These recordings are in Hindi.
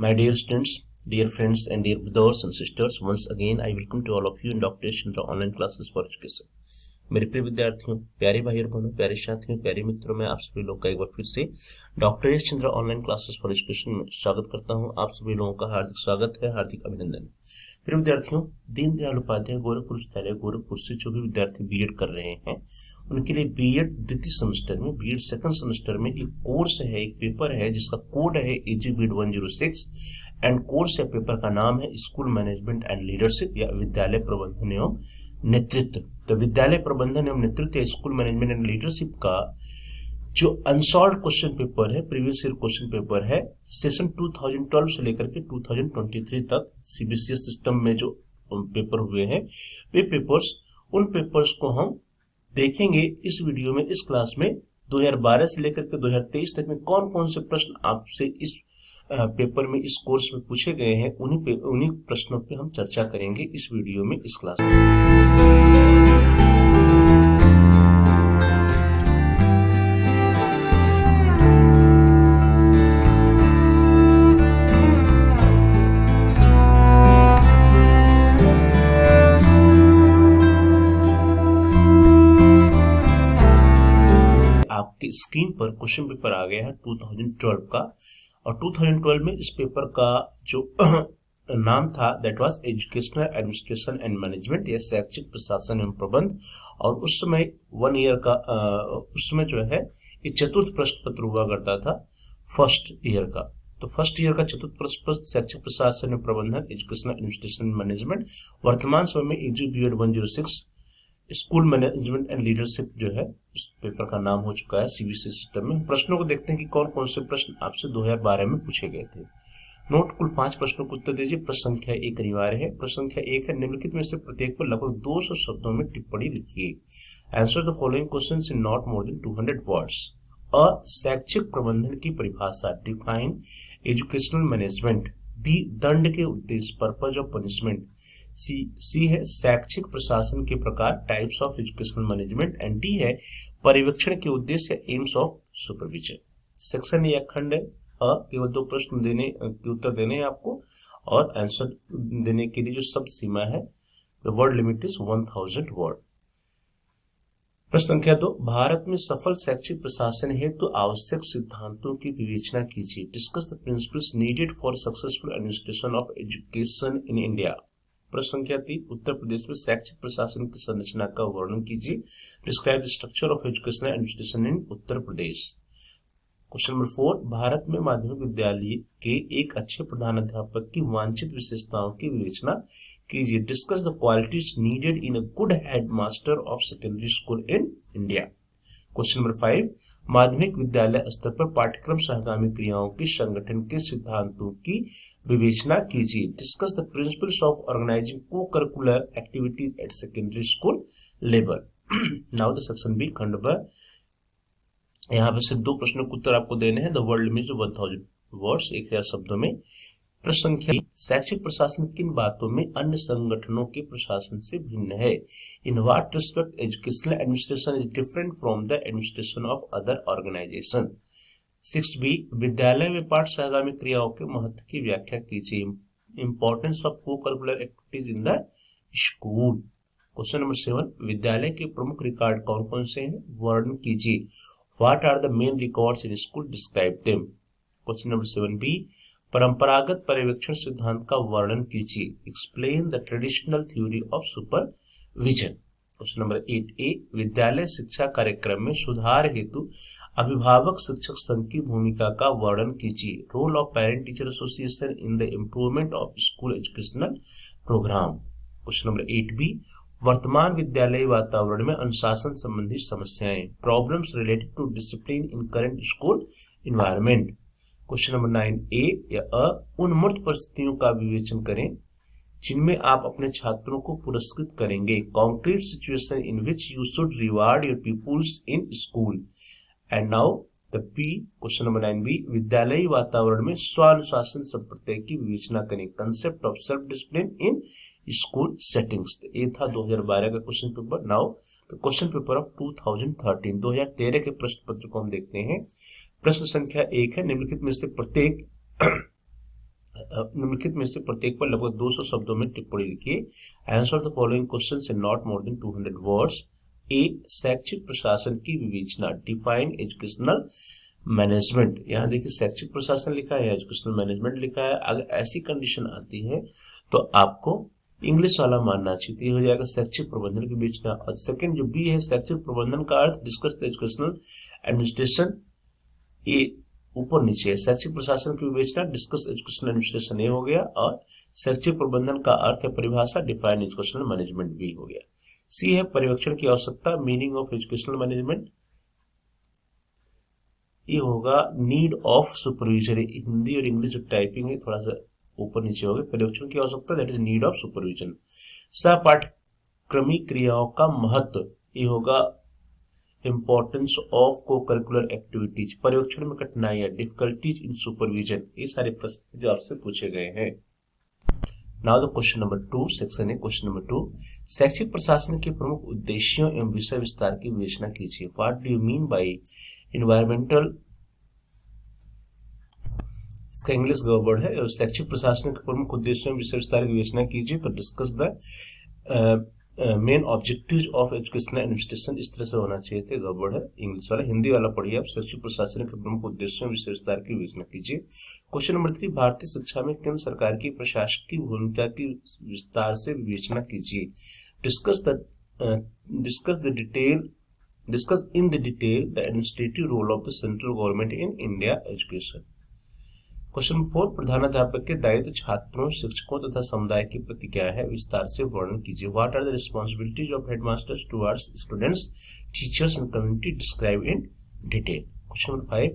My dear students, dear friends and dear brothers and sisters, once again I welcome to all of you in Dr. Chandra online classes for education. मेरे प्रिय विद्यार्थियों, प्यारे भाई और बहनों, प्यारे साथियों, प्यारे मित्रों, मैं आप सभी लोग का एक बार फिर से doctor Chandra online classes for education में स्वागत करता हूं। आप सभी लोगों का हार्दिक स्वागत है, हार्दिक अभिनंदन। प्रिय विद्यार्थियों, दीनदयाल उपाध्याय गोरखपुर विश्वविद्यालय गोरखपुर से जो भी विद्यार्थी बीएड कर रहे हैं उनके लिए बीएड द्वितीय सेमेस्टर में, बीएड सेकंड सेमेस्टर में एक कोर्स है, एक पेपर है जिसका कोड है एजीबीएड 106 एंड कोर्स या पेपर का नाम है स्कूल मैनेजमेंट एंड लीडरशिप या विद्यालय प्रबंधन एवं नेतृत्व। तो विद्यालय प्रबंधन एवं नेतृत्व या स्कूल मैनेजमेंट एंड लीडरशिप का जो अनसॉल्व क्वेश्चन पेपर है, प्रीवियस ईयर क्वेश्चन पेपर है, सेशन 2012 से लेकर के 2023 तक सीबीएसई सिस्टम में जो पेपर हुए हैं वे पेपर्स, उन पेपर्स को हम देखेंगे इस वीडियो में, इस क्लास में। 2012 से लेकर के 2023 तक में कौन कौन से प्रश्न आपसे इस पेपर में, इस कोर्स में पूछे गए हैं, उन्हीं प्रश्नों पे हम चर्चा करेंगे इस वीडियो में, इस क्लास में। आपकी स्क्रीन पर क्वेश्चन पेपर आ गया है 2012 का, और 2012 में इस पेपर का जो नाम था that was educational administration and management या शैक्षिक प्रशासन एवं प्रबंध। और उस समय 1 ईयर का उसमें जो है ये चतुर्थ प्रश्न पत्र हुआ करता था फर्स्ट ईयर का। तो फर्स्ट ईयर का चतुर्थ प्रश्न पत्र शैक्षिक प्रशासन एवं प्रबंधन, एजुकेशनल एडमिनिस्ट्रेशन मैनेजमेंट। वर्तमान समय में एजीबीएड 106 स्कूल मैनेजमेंट एंड लीडरशिप जो है इस पेपर का नाम हो चुका है सीबीएसई सिस्टम में। प्रश्नों को देखते हैं कि कौन कौन से प्रश्न आपसे 2012 में पूछे गए थे। नोट, कुल 5 प्रश्नों को उत्तर दीजिए। प्रश्न संख्या 1 अनिवार्य है। प्रश्न संख्या 1 है, निम्नलिखित में से प्रत्येक पर लगभग 200 शब्दों में टिप्पणी लिखिए। Answer the following questions in not more than 200 words. अ, शैक्षिक प्रबंधन की परिभाषा, डिफाइन एजुकेशनल मैनेजमेंट। बी, दंड के उद्देश्य, पर्पज ऑफ पनिशमेंट। सी है शैक्षिक प्रशासन के प्रकार, types of educational management. And D है पर्यवेक्षण के उद्देश्य, एम्स ऑफ सुपरविजन। सेक्शन या खंड है अ, केवल 2 प्रश्न देने के उत्तर देने हैं आपको, और आंसर देने के लिए जो शब्द सीमा है, the word limit is 1000 word. प्रश्न संख्या 2, भारत में सफल शैक्षिक प्रशासन हेतु तो आवश्यक सिद्धांतों की विवेचना कीजिए। Discuss the principles needed for successful administration of education in India. प्रश्न संख्या 3, उत्तर प्रदेश में शैक्षिक प्रशासन की संरचना का वर्णन कीजिए। Describe the structure of educational administration in Uttar Pradesh. Question number 4, Bharat में माध्यमिक विद्यालय के एक अच्छे प्रधानाध्यापक की वांछित विशेषताओं की विवेचना कीजिए। Discuss the qualities needed in a good headmaster of secondary school in India. Question number 5, माध्यमिक विद्यालय स्तर पर पाठ्यक्रम सहगामी क्रियाओं के संगठन के सिद्धांतों की विवेचना कीजिए। Discuss the principles of organizing co-curricular activities at secondary school level. Now the section B, खंड ब, यहाँ पे सिर्फ 2 प्रश्नों के उत्तर आपको देने हैं। द वर्ड लिमिट 1000 वर्ड्स, 1000 शब्दों में। प्रश्न संख्या, शैक्षिक प्रशासन किन बातों में अन्य संगठनों के प्रशासन से भिन्न है? In what respect educational administration is different from the administration of other organisation. 6b, विद्यालय में पाठ सहगामी क्रियाओं के महत्व की व्याख्या कीजिए। Importance of co-curricular activities in the school. Question number 7, विद्यालय के प्रमुख रिकॉर्ड कौन कौन से हैं, वर्णन कीजिए। What are the main records in school, describe them. Question number 7b, परंपरागत पर्यवेक्षण सिद्धांत का वर्णन कीजिए। Explain the traditional theory of supervision. Question number 8a, विद्यालय शिक्षा कार्यक्रम में सुधार हेतु अभिभावक शिक्षक संघ की भूमिका का वर्णन कीजिए। Role of parent teacher association in the improvement of school educational programme. Question number 8b, वर्तमान विद्यालयी वातावरण में अनुशासन संबंधी समस्याएं, problems related to discipline in current school environment. Question number 9a या अ, उन मूर्त परिस्थितियों का विवेचन करें जिनमें आप अपने छात्रों को पुरस्कृत करेंगे। Concrete situation in which you should reward your peoples in school. And now the B, question number 9b, विद्यालयी वातावरण में स्वानुशासन संप्रत्यय की विवेचना करें। Concept of self discipline in school settings. ये था 2012 का question paper. Now the question paper of 2013, 2013 के प्रश्न पत्र को हम देखते हैं। प्रश्न संख्या 1 है, निम्नलिखित में से प्रत्येक निम्नलिखित में से प्रत्येक पर लगभग 200 शब्दों में टिप्पणी लिखिए। Answer the following questions in not more than 200 words. A, शैक्षिक प्रशासन की विवेचना, डिफाइन एजुकेशनल मैनेजमेंट। यहाँ देखिए शैक्षिक प्रशासन लिखा है, एजुकेशनल मैनेजमेंट लिखा है। अगर ऐसी कंडीशन आती है तो आपको इंग्लिश वाला मानना चाहिए, हो जाएगा शैक्षिक प्रबंधन की विवेचना। और सेकंड जो बी है, शैक्षिक प्रबंधन का अर्थ डिस्कस द एजुकेशनल एडमिनिस्ट्रेशन, ये ऊपर नीचे है। शैक्षिक प्रशासन की विवेचना, डिस्कस एजुकेशनल एडमिनिस्ट्रेशन, ये हो गया। और शैक्षिक प्रबंधन का अर्थ है परिभाषा, डिफाइन एजुकेशनल मैनेजमेंट, भी हो गया। सी है पर्यवेक्षण की आवश्यकता, मीनिंग ऑफ एजुकेशनल मैनेजमेंट, ये होगा नीड ऑफ सुपरविजन। हिंदी और इंग्लिश जो टाइपिंग है थोड़ा सा ऊपर नीचे हो गया। पर्यवेक्षण की आवश्यकता, that is need of supervision. सहपाठक्रमिक क्रियाओं का महत्व, ये होगा importance of co-curricular activities. पर्यवेक्षण में कठिनाइयां, डिफिकल्टीज इन सुपरविजन, ये सारे प्रश्न जो आपसे पूछे गए हैं। Now the question number 2, section है क्वेश्चन नंबर 2। शैक्षिक प्रशासन के प्रमुख उद्देश्यों एवं विषय विस्तार की विवेचना कीजिए। What do you mean by environmental, इसका इंग्लिश गड़बड़ है। शैक्षिक प्रशासन के प्रमुख उद्देश्यों विषय विस्तार की विवेचना कीजिए, तो discuss the main objectives of educational administration, इस तरह से होना चाहिए थे, गड़बड़ है इंग्लिश वाला। हिंदी वाला पढ़िए आप। शैक्षिक प्रशासन के प्रमुख उद्देश्यों विषय विस्तार की विवेचना कीजिए। क्वेश्चन नंबर 3, भारतीय शिक्षा में केंद्र सरकार की प्रशासकीय भूमिका की विस्तार से विवेचना कीजिए। Discuss in the detail the administrative role of the central government in India education. Question number 4, प्रधानाध्यापक के दायित्व छात्रों, शिक्षकों तथा समुदाय के प्रति क्या है, विस्तार से वर्णन कीजिए। What are the responsibilities of headmasters towards students, teachers and community, describe in detail. Question number 5,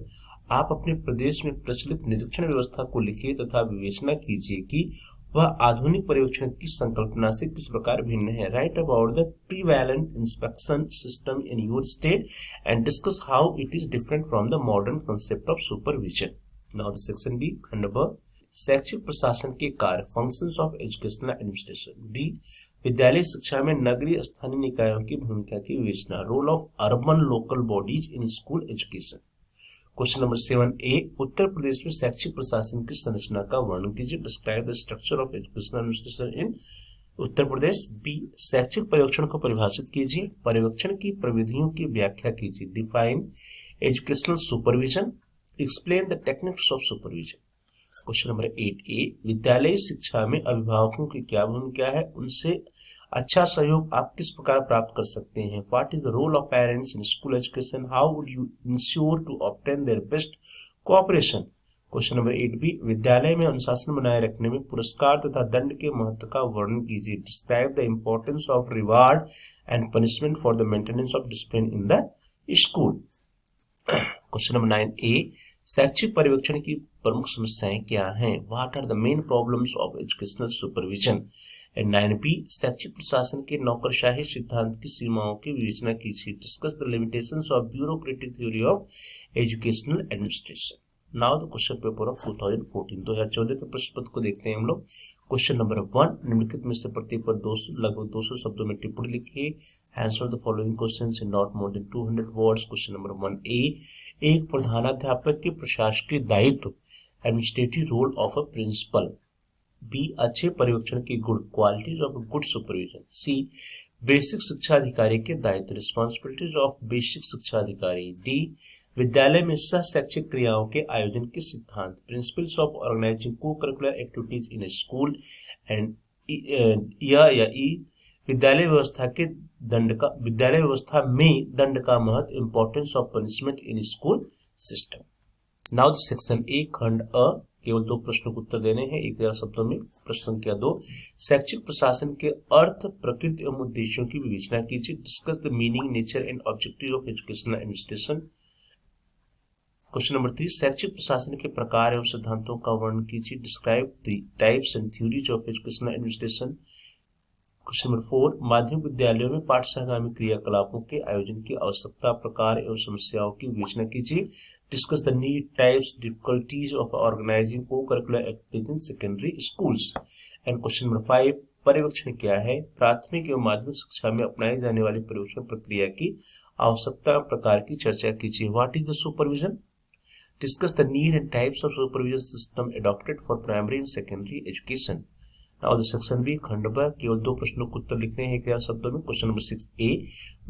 आप अपने प्रदेश में प्रचलित निरीक्षण व्यवस्था को लिखिए तथा विवेचना कीजिए कि वह आधुनिक पर्यवेक्षण की संकल्पना से किस प्रकार भिन्न है। Write about the prevalent inspection system in your state and discuss how it is different from the modern concept of supervision. Now the section B, खंड ब, शैक्षिक प्रशासन के कार्य, functions of educational administration. D, विद्यालय शिक्षा में नगरीय स्थानीय निकायों की भूमिका की विवेचना, role of urban local bodies in school education. Question number 7 A, Uttar Pradesh में शैक्षिक प्रशासन की संरचना का वर्णन कीजिए। Describe the structure of educational administration in Uttar Pradesh. B, शैक्षिक पर्यवेक्षण को परिभाषित कीजिए। पर्यवेक्षण की प्रविधियों की व्याख्या कीजिए। Define educational supervision, explain the techniques of supervision. Question number 8 ए, विद्यालयी शिक्षा में अभिभावकों की क्या भूमिका है, उनसे अच्छा सहयोग आप किस प्रकार प्राप्त कर सकते हैं। What is the role of parents in school education, how would you ensure to obtain their best cooperation. Question number 8 B, विद्यालय में अनुशासन बनाए रखने में पुरस्कार तथा दंड के महत्व का वर्णन कीजिए। Describe the importance of reward and punishment for the maintenance of discipline in the school. Question number 9 A, शैक्षिक पर्यवेक्षण की प्रमुख समस्याएं क्या हैं। What are the main problems of educational supervision. And 9 B, शैक्षिक प्रशासन के नौकरशाही सिद्धांत की सीमाओं की विवेचना कीजिए। Discuss the limitations of bureaucratic theory of educational administration. Now the question paper of 2014 के प्रश्न पत्र को देखते हैं हम लोग। क्वेश्चन नंबर 1, निम्नलिखित में से प्रत्येक पर लगभग 200 शब्दों में टिप्पणी लिखिए। Answer the following questions in not more than 200 words. Question number 1 A, एक प्रधानाध्यापक के प्रशासकीय दायित्व, administrative role of a principal. B, अच्छे पर्यवेक्षण के गुण, qualities of good supervision. C, basic शिक्षा अधिकारी के दायित्व, रिस्पॉन्सिबिलिटीज ऑफ बेसिक शिक्षा अधिकारी। डी, विद्यालय में सह शैक्षिक क्रियाओं के आयोजन के सिद्धांत, principles of organizing co-curricular activities in a school. And E, विद्यालय व्यवस्था में दंड का महत्व, importance of punishment in school system. Now section A, खंड अ, केवल 2 प्रश्नों को उत्तर देने हैं 1000 शब्दों में। प्रश्न संख्या 2, शैक्षिक प्रशासन के अर्थ, प्रकृति एवं उद्देश्यों की विवेचना कीजिए। Discuss the meaning, nature and objective of educational administration. Question number 3, शैक्षिक प्रशासन के प्रकार एवं सिद्धांतों का वर्णन कीजिए। Describe the types and theories of educational administration. Question number 4, माध्यमिक विद्यालयों में पाठ सहगामी क्रियाकलापों के आयोजन की आवश्यकता, प्रकार एवं समस्याओं की विवेचना कीजिए। Discuss the need, types, difficulties of organizing co-curricular activities in secondary schools. And question number 5, पर्यवेक्षण क्या है, प्राथमिक एवं माध्यमिक शिक्षा में अपनाई जाने वाली पर्यवेक्षण प्रक्रिया की आवश्यकता, प्रकार की चर्चा कीजिए। What is the supervision. Discuss the need and types of supervision system adopted for primary and secondary education. Now the section B खंड ब केवल 2 प्रश्नों को उत्तर लिखने हैं क्या शब्दों में। क्वेश्चन नंबर 6A,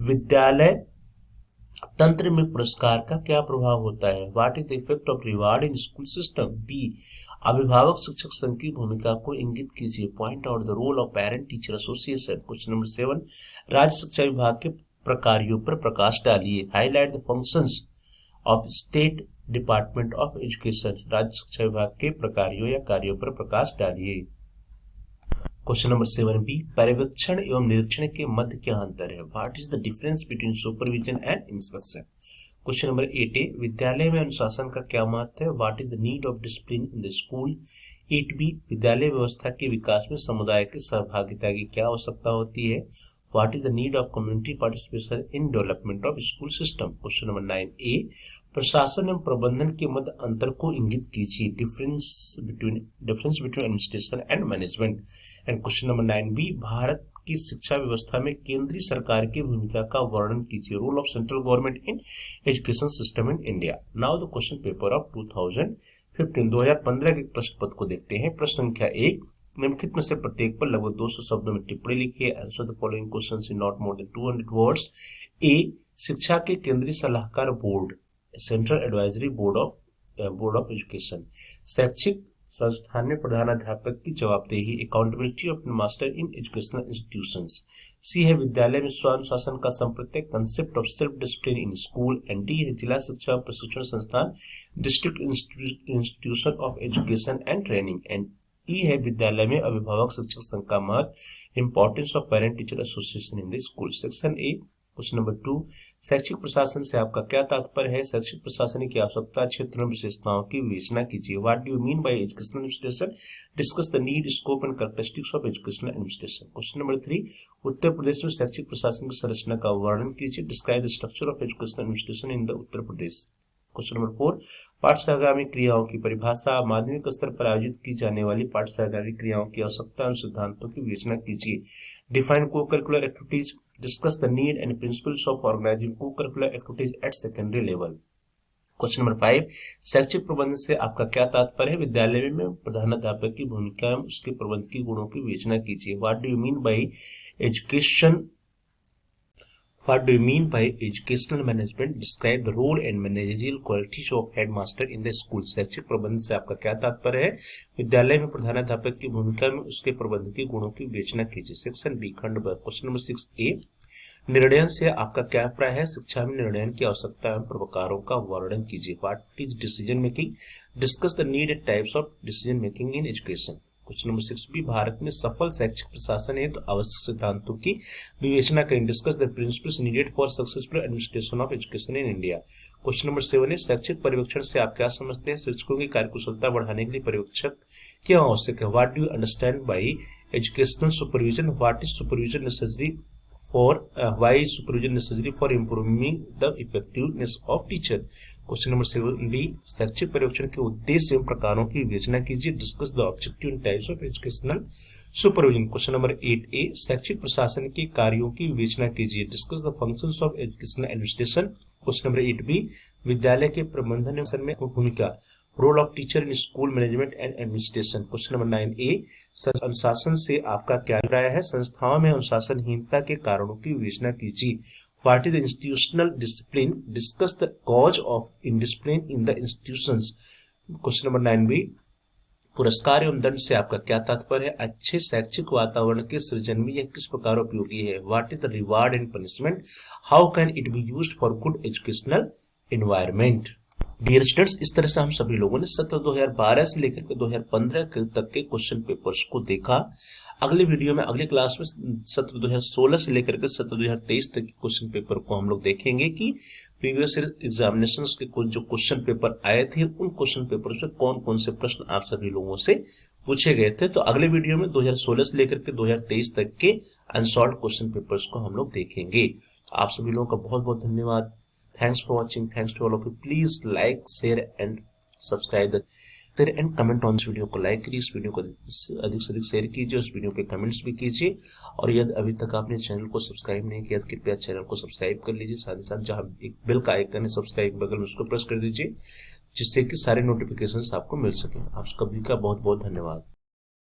विद्यालय तंत्र में पुरस्कार का क्या प्रभाव होता है? What is the effect of reward in school system? B, अभिभावक शिक्षक संघ की भूमिका को इंगित कीजिए। Point out the role of parent teacher association. Question number 7, राज्य शिक्षा विभाग के प्रकारों पर प्रकाश डालिए। Highlight the functions of state department of education. राज्य शिक्षा विभाग के प्रकारों या कार्यों पर प्रकाश डालिए। क्वेश्चन नंबर 7B, पर्यवेक्षण एवं निरीक्षण के मध्य क्या अंतर है? What is the difference between supervision and inspection? Question number 8A, विद्यालय में अनुशासन का क्या महत्व है? What is the need of discipline in the school? 8B, विद्यालय व्यवस्था के विकास में समुदाय की सहभागिता की क्या आवश्यकता होती है? What is the need of community participation in development of school system? Question number 9A, प्रशासन एवं प्रबंधन के मध्य अंतर को इंगित कीजिए। Difference between administration and management. And question number 9B, Bharat की शिक्षा व्यवस्था में केंद्रीय सरकार की भूमिका का वर्णन कीजिए। Role of central government in education system in India. Now the question paper of 2015 के प्रश्न पत्र को देखते हैं। प्रश्न संख्या 1, निम्नलिखित में से प्रत्येक पर लगभग 200 शब्दों में टिप्पणी लिखिए। Answer the following questions in not more than 200 words. A, शिक्षा के केंद्रीय सलाहकार board, central advisory board of education. शैक्षिक संस्थान में प्रधानाध्यापक की जवाबदेही, accountability of master in educational institutions. C है विद्यालय में स्वानुशासन का संप्रत्यय, concept of self discipline in school. And D है जिला शिक्षा और प्रशिक्षण संस्थान, district institution of education and training. And E है विद्यालय में अभिभावक शिक्षक संघ का महत्व, importance of parent teacher association in the school. Section A, question number 2, शैक्षिक प्रशासन से आपका क्या तात्पर्य है? शैक्षिक प्रशासन की आवश्यकता, क्षेत्रों, विशेषताओं की विवेचना कीजिए। What do you mean by educational administration? Discuss the need, scope and characteristics of educational administration. Question number 3, उत्तर प्रदेश में शैक्षिक प्रशासन की संरचना का वर्णन कीजिए। Describe the structure of educational administration in the Uttar Pradesh. Question number 4, पाठ सहगामी क्रियाओं की परिभाषा। माध्यमिक स्तर पर आयोजित की जाने वाली पाठ सहगामी क्रियाओं की आवश्यकता और सिद्धांतों की विवेचना कीजिए। Define co-curricular activities. Discuss the need and principles of organizing co-curricular activities at secondary level. Question number 5, शैक्षिक प्रबंधन से आपका क्या तात्पर्य है? विद्यालय में प्रधानाध्यापक की भूमिका एवं उसके प्रबंध की गुणों की विवेचना कीजिए। What do you mean by educational management? Describe the role and managerial qualities of headmaster in the school. शैक्षिक प्रबंधन से आपका क्या तात्पर्य है? विद्यालय में प्रधानाध्यापक की भूमिका में उसके प्रबंध के गुणों की विवेचना कीजिए। सेक्शन बी खंड ब। क्वेश्चन नंबर 6A, निर्णय से आपका क्या अभिप्राय है? शिक्षा में निर्णय की आवश्यकता एवं प्रकारों का वर्णन कीजिए। What is decision making? Discuss the need and types of decision making in education. Question number 6B, Bharat में सफल शैक्षिक प्रशासन है तो आवश्यक सिद्धांतों की विवेचना करें। Discuss the principles needed for successful administration of education in India. Question number 7 है, शैक्षिक पर्यवेक्षण से आप क्या समझते हैं? शिक्षकों की कार्यकुशलता बढ़ाने के लिए पर्यवेक्षक क्यों आवश्यक है? What do you understand by educational supervision? What is supervision necessary for why is supervision necessary for improving the effectiveness of teacher? Question number 7B, शैक्षिक पर्यवेक्षण के उद्देश्य एवं प्रकारों की विवेचना कीजिए। Discuss the objective and types of educational supervision. Question number 8A, शैक्षिक प्रशासन के कार्यों की विवेचना कीजिए। Discuss the functions of educational administration. Question number 8B, विद्यालय के प्रबंधन में भूमिका, role of teacher in school management and administration. Question number 9A, अनुशासन से आपका क्या राय है? संस्थाओं में अनुशासनहीनता के कारणों की विवेचना कीजिए। What is institutional discipline? Discuss the cause of indiscipline in the institutions. Question number 9B, पुरस्कार एवं दंड से आपका क्या तात्पर्य है? अच्छे शैक्षिक वातावरण के सृजन में यह किस प्रकार उपयोगी है? What is the reward and punishment? How can it be used for good educational environment? Dear students, इस तरह से हम सभी लोगों ने सत्र 2012 से लेकर के 2015 तक के क्वेश्चन पेपर्स को देखा। अगले वीडियो में अगली क्लास में सत्र 2016 से लेकर के सत्र 2023 तक के क्वेश्चन पेपर को हम लोग देखेंगे कि प्रीवियस ईयर एग्जामिनेशंस के कुछ जो क्वेश्चन पेपर आए थे उन क्वेश्चन पेपर से कौन कौन से प्रश्न आप सभी लोगों से पूछे गए थे। तो अगले वीडियो में 2016 से लेकर के 2023 तक के अनसॉल्व्ड क्वेश्चन पेपर्स को हम लोग देखेंगे। आप सभी लोगों का बहुत बहुत धन्यवाद। Thanks for watching. Thanks to all of you. Please like, share and subscribe and comment on इस वीडियो को लाइक करिए, इस वीडियो को अधिक से अधिक शेयर कीजिए, उस वीडियो पे कमेंट्स भी कीजिए। और यदि अभी तक आपने चैनल को सब्सक्राइब नहीं किया तो कृपया चैनल को सब्सक्राइब कर लीजिए। साथ ही साथ जहां एक बेल का आइकन है सब्सक्राइब बगल में उसको प्रेस कर दीजिए। जिससे कि सारे नोटिफिकेशंस आपको मिल सकें। आप सभी का बहुत बहुत धन्यवाद।